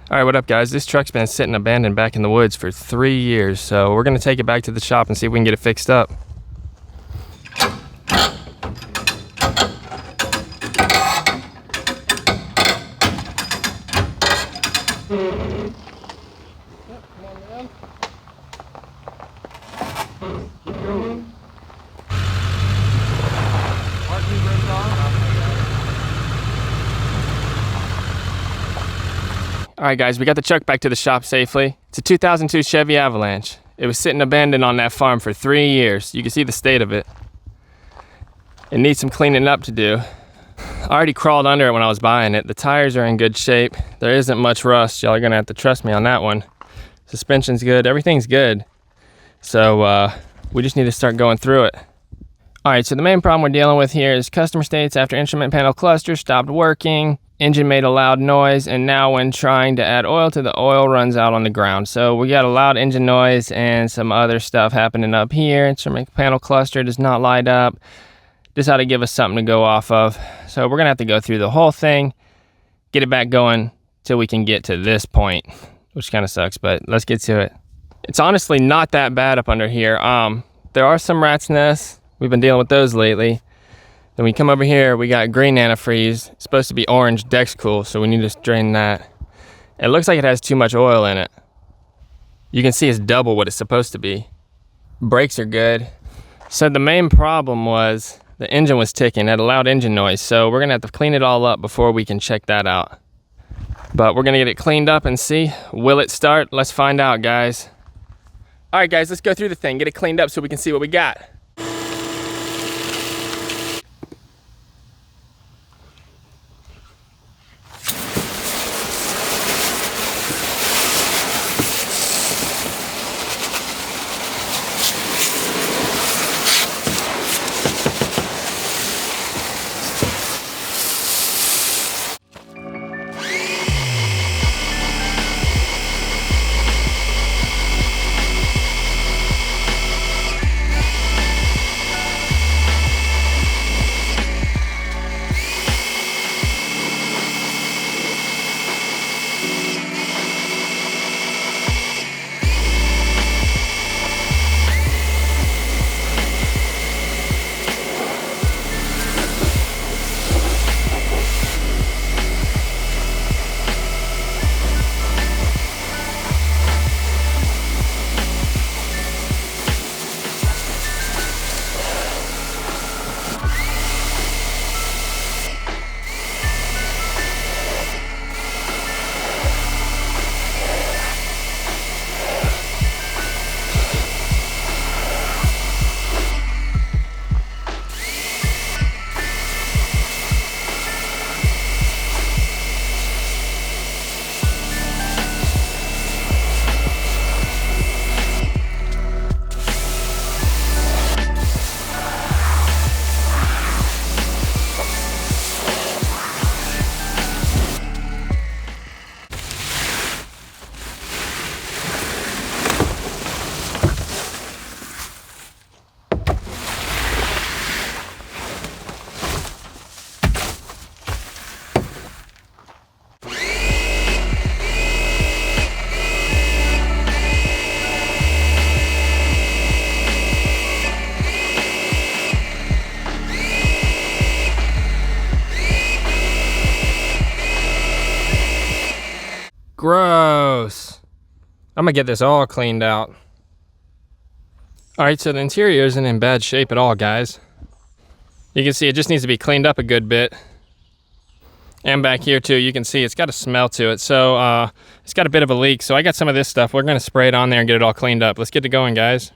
All right, what up guys? This truck's been sitting abandoned back in the woods for 3 years, so we're gonna take it back to the shop and see if we can get it fixed up. Alright guys, we got the truck back to the shop safely. It's a 2002 Chevy Avalanche. It was sitting abandoned on that farm for 3 years. You can see the state of it. It needs some cleaning up to do. I already crawled under it when I was buying it. The tires are in good shape. There isn't much rust. Y'all are gonna have to trust me on that one. Suspension's good, everything's good. So we just need to start going through it. Alright, so the main problem we're dealing with here is customer states after instrument panel cluster stopped working. Engine made a loud noise, and now when trying to add oil to the oil runs out on the ground. So we got a loud engine noise and some other stuff happening up here. Instrument panel cluster does not light up. This ought to give us something to go off of. So we're gonna have to go through the whole thing, get it back going till we can get to this point, which kind of sucks, but let's get to it. It's honestly not that bad up under here. There are some rat's nests. We've been dealing with those lately. Then we come over here, we got green antifreeze. It's supposed to be orange Dexcool, so we need to drain that. It looks like it has too much oil in it. You can see it's double what it's supposed to be. Brakes are good. So the main problem was the engine was ticking, it had a loud engine noise, so we're gonna have to clean it all up before we can check that out. But we're gonna get it cleaned up and see. Will it start? Let's find out, guys. All right, guys, let's go through the thing, get it cleaned up so we can see what we got. Gross. I'm gonna get this all cleaned out. All right, so the interior isn't in bad shape at all, guys. You can see it just needs to be cleaned up a good bit. And back here too, you can see it's got a smell to it. So it's got a bit of a leak. So I got some of this stuff. We're gonna spray it on there and get it all cleaned up. Let's get it going, guys.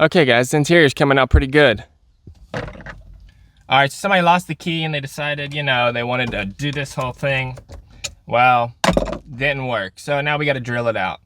Okay guys, the interior's coming out pretty good. Alright, so somebody lost the key and they decided, you know, they wanted to do this whole thing. Well, Didn't work. So now we got to drill it out.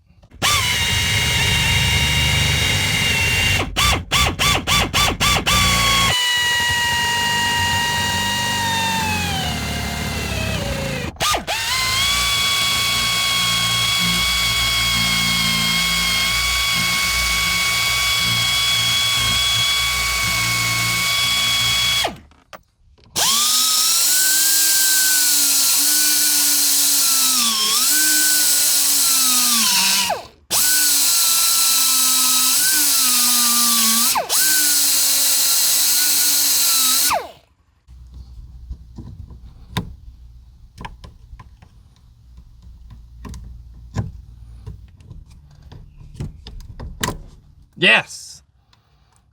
Yes!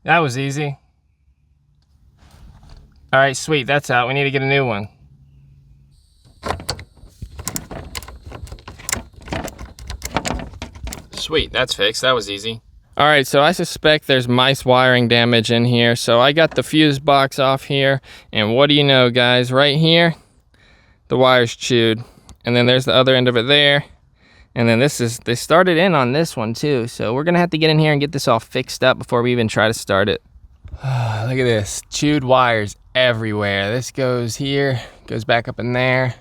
That was easy. All right, sweet, that's out. We need to get a new one. Sweet, that's fixed. That was easy. All right, so I suspect there's mice wiring damage in here. So I got the fuse box off here. And what do you know, guys? Right here, the wire's chewed. And then there's the other end of it there. And then they started in on this one too. So we're gonna have to get in here and get this all fixed up before we even try to start it. Look at this, chewed wires everywhere. This goes here, goes back up in there.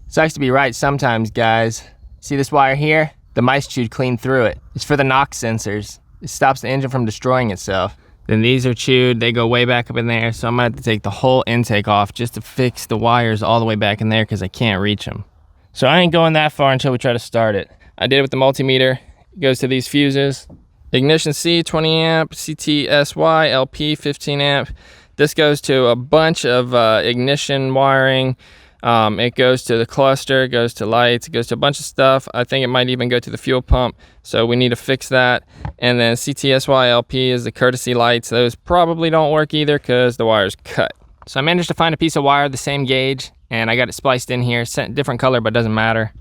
Sucks to be right sometimes, guys. See this wire here? The mice chewed clean through it. It's for the knock sensors. It stops the engine from destroying itself. Then these are chewed, they go way back up in there. So I'm gonna have to take the whole intake off just to fix the wires all the way back in there because I can't reach them. So I ain't going that far until we try to start it. I did it with the multimeter. It goes to these fuses. Ignition C, 20 amp, CTSY, LP, 15 amp. This goes to a bunch of ignition wiring. It goes to the cluster, it goes to lights, it goes to a bunch of stuff. I think it might even go to the fuel pump. So we need to fix that. And then CTSY, LP is the courtesy lights. Those probably don't work either because the wire's cut. So I managed to find a piece of wire the same gauge and I got it spliced in here. Different color, but doesn't matter.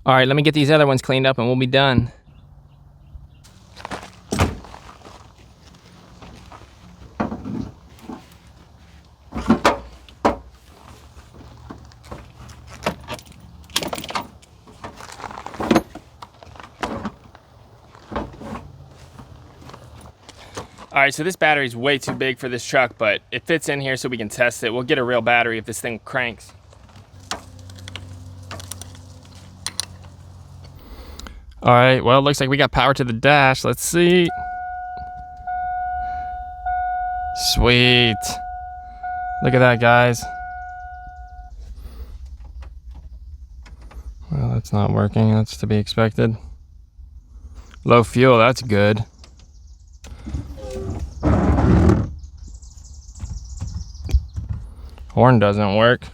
All right, let me get these other ones cleaned up and we'll be done. All right, so this battery's way too big for this truck, but it fits in here so we can test it. We'll get a real battery if this thing cranks. All right, well, it looks like we got power to the dash. Let's see. Sweet. Look at that, guys. Well, that's not working. That's to be expected. Low fuel, that's good. Horn doesn't work.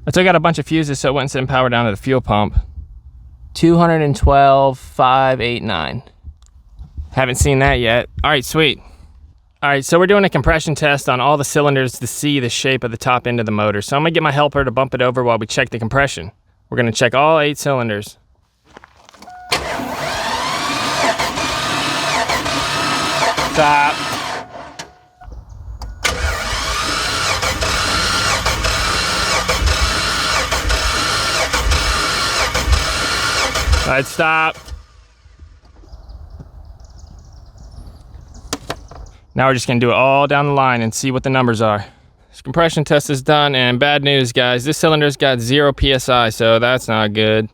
I took out a bunch of fuses so it wouldn't send power down to the fuel pump. 212,589. Haven't seen that yet. All right, sweet. All right, so we're doing a compression test on all the cylinders to see the shape of the top end of the motor. So I'm gonna get my helper to bump it over while we check the compression. We're gonna check all 8 cylinders. Stop. All right, stop. Now we're just gonna do it all down the line and see what the numbers are. This compression test is done, and bad news, guys. This cylinder's got 0 PSI, so that's not good.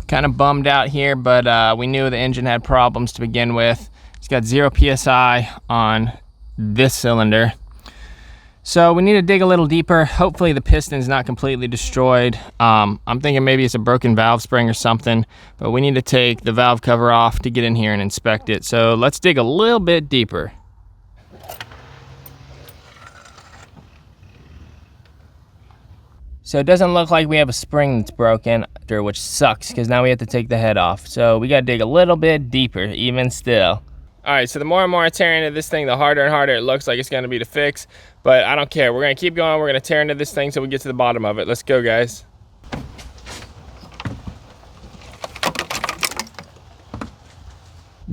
Kind of bummed out here, but we knew the engine had problems to begin with. It's got 0 PSI on this cylinder. So we need to dig a little deeper. Hopefully the piston's not completely destroyed. I'm thinking maybe it's a broken valve spring or something, but we need to take the valve cover off to get in here and inspect it. So let's dig a little bit deeper. So it doesn't look like we have a spring that's broken, which sucks because now we have to take the head off. So we gotta dig a little bit deeper, even still. All right, so the more and more I tear into this thing, the harder and harder it looks like it's gonna be to fix, but I don't care. We're gonna keep going. We're gonna tear into this thing till we get to the bottom of it. Let's go, guys.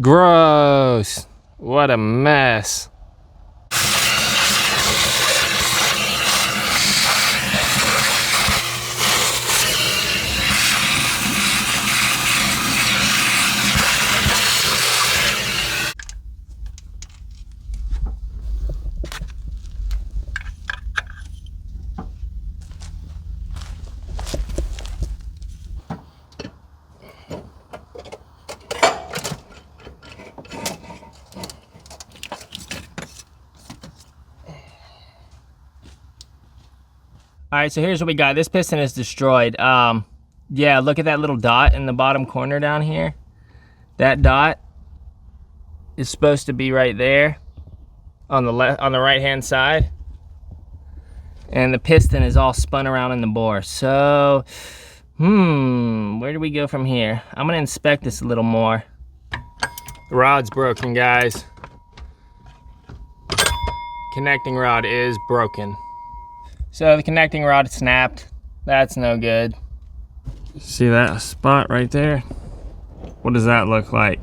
Gross. What a mess. All right, so here's what we got. This piston is destroyed. Yeah, look at that little dot in the bottom corner down here. That dot is supposed to be right there on the right hand side. And the piston is all spun around in the bore. So, where do we go from here? I'm gonna inspect this a little more. The rod's broken, guys. Connecting rod is broken. So the connecting rod snapped. That's no good. See that spot right there? What does that look like?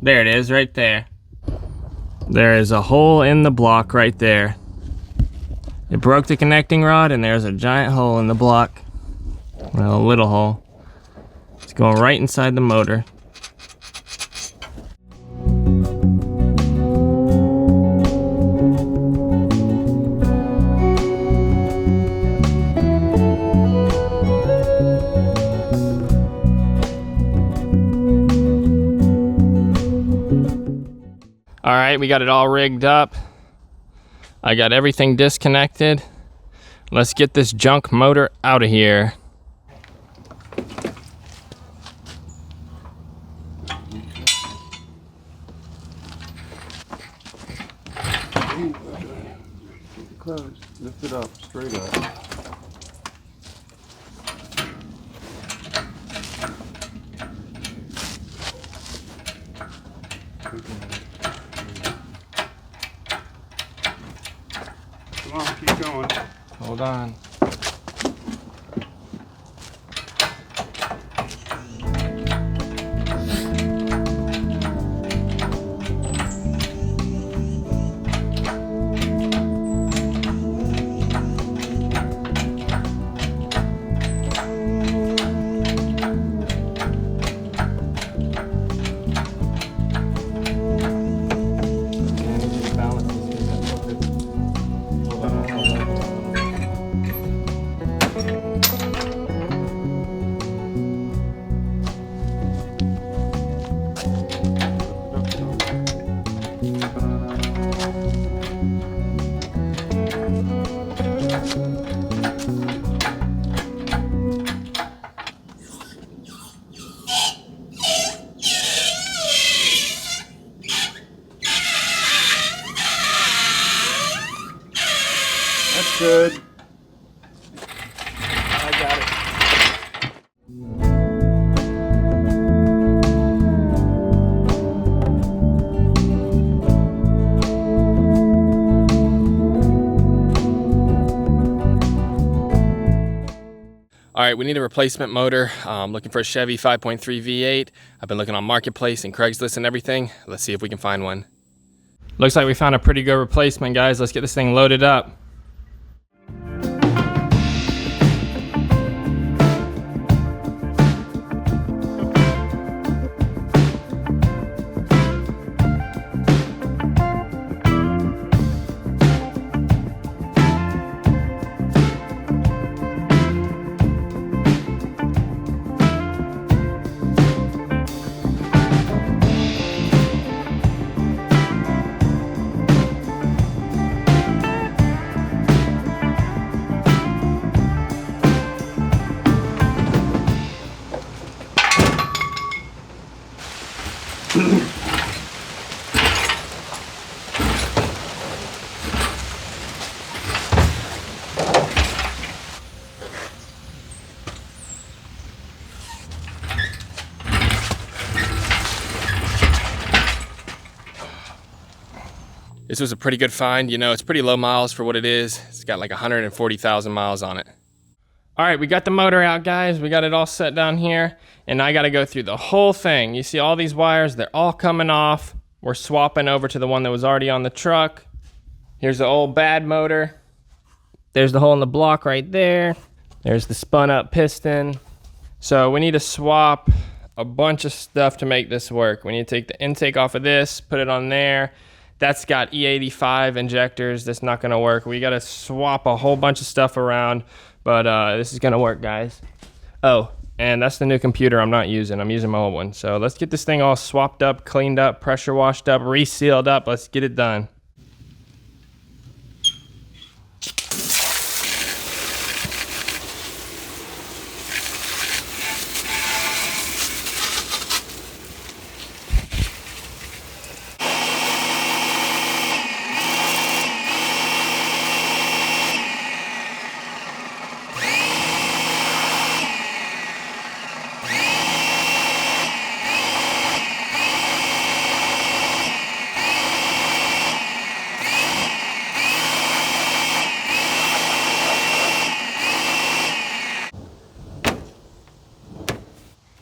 There it is, right there. There is a hole in the block right there. It broke the connecting rod and there's a giant hole in the block. Well, a little hole. It's going right inside the motor. All right, we got it all rigged up. I got everything disconnected. Let's get this junk motor out of here. Close. Lift it up, straight up. Come on, keep going. Hold on. That's good. I got it. All right, we need a replacement motor. Looking for a Chevy 5.3 V8. I've been looking on Marketplace and Craigslist and everything. Let's see if we can find one. Looks like we found a pretty good replacement, guys. Let's get this thing loaded up. This was a pretty good find. You know, it's pretty low miles for what it is. It's got like 140,000 miles on it. All right, we got the motor out, guys. We got it all set down here, and I gotta go through the whole thing. You see all these wires, they're all coming off. We're swapping over to the one that was already on the truck. Here's the old bad motor. There's the hole in the block right there. There's the spun up piston. So we need to swap a bunch of stuff to make this work. We need to take the intake off of this, put it on there. That's got E85 injectors. That's not gonna work. We gotta swap a whole bunch of stuff around, but this is gonna work, guys. Oh, and that's the new computer I'm not using. I'm using my old one. So let's get this thing all swapped up, cleaned up, pressure washed up, resealed up. Let's get it done.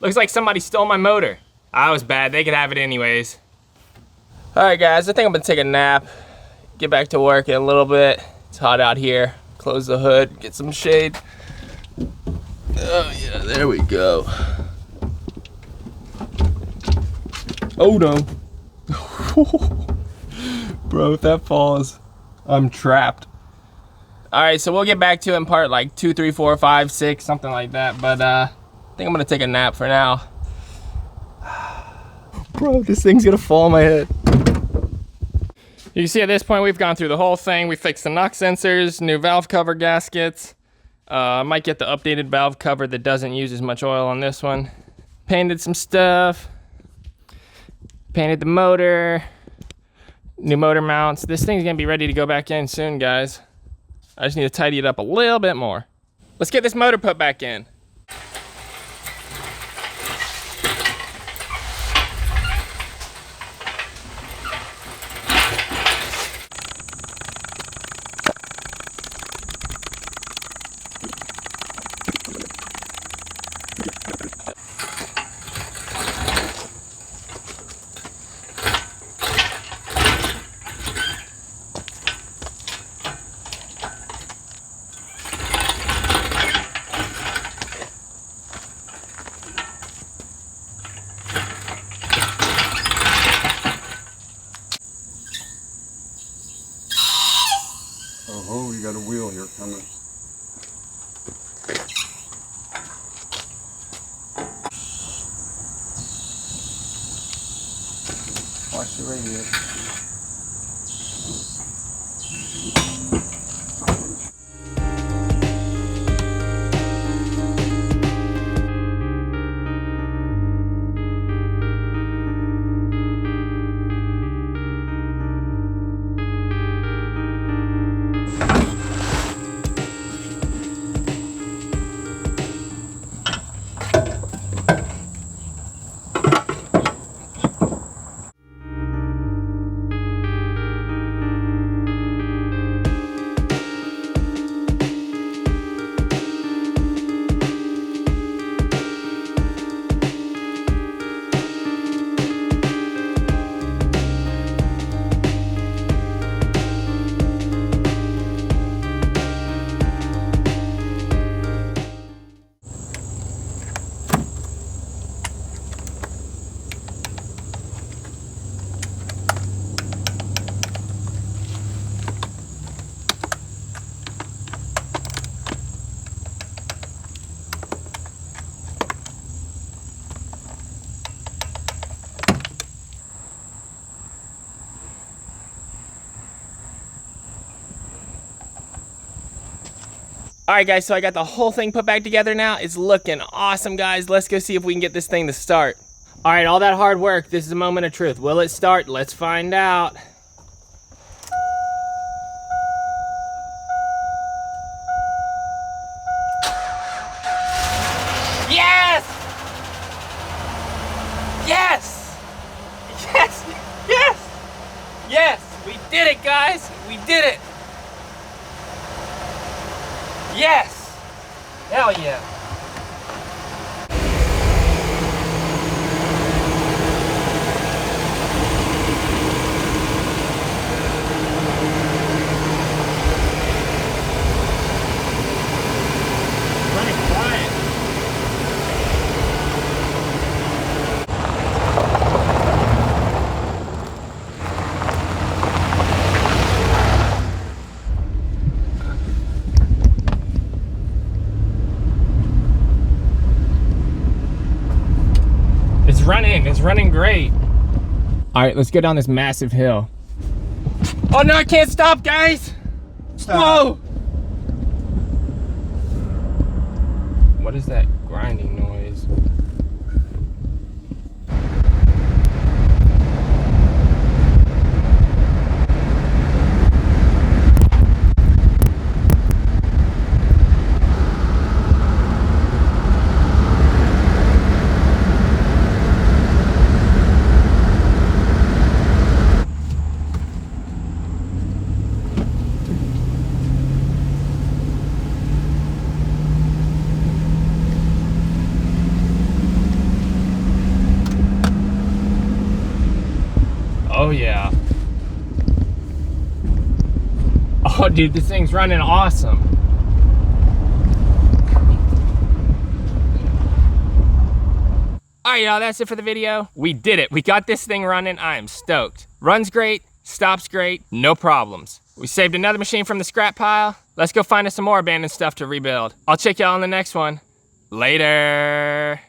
Looks like somebody stole my motor. I was bad, they could have it anyways. All right, guys, I think I'm gonna take a nap, get back to work in a little bit. It's hot out here. Close the hood, get some shade. Oh yeah, there we go. Oh no. Bro, if that falls, I'm trapped. All right, so we'll get back to it in part like 2, 3, 4, 5, 6, something like that. But I think I'm gonna take a nap for now. Bro, this thing's gonna fall on my head. You can see at this point we've gone through the whole thing. We fixed the knock sensors, new valve cover gaskets. I might get the updated valve cover that doesn't use as much oil on this one. Painted some stuff. Painted the motor. New motor mounts. This thing's gonna be ready to go back in soon, guys. I just need to tidy it up a little bit more. Let's get this motor put back in. Oh, you got a wheel here coming. Watch the radiator. All right, guys, so I got the whole thing put back together now. It's looking awesome, guys. Let's go see if we can get this thing to start. All right, all that hard work, this is a moment of truth. Will it start? Let's find out. Yes! Yes! Yes! Yes! Yes! We did did it, guys! We did it! Yes! Hell yeah! Running quiet. It's running great. All right, let's go down this massive hill. Oh no, I can't stop, guys. Stop. Whoa. What is that grinding noise? Oh yeah. Oh dude, this thing's running awesome. Alright y'all, that's it for the video. We did it. We got this thing running. I am stoked. Runs great, stops great, no problems. We saved another machine from the scrap pile. Let's go find us some more abandoned stuff to rebuild. I'll check y'all on the next one. Later.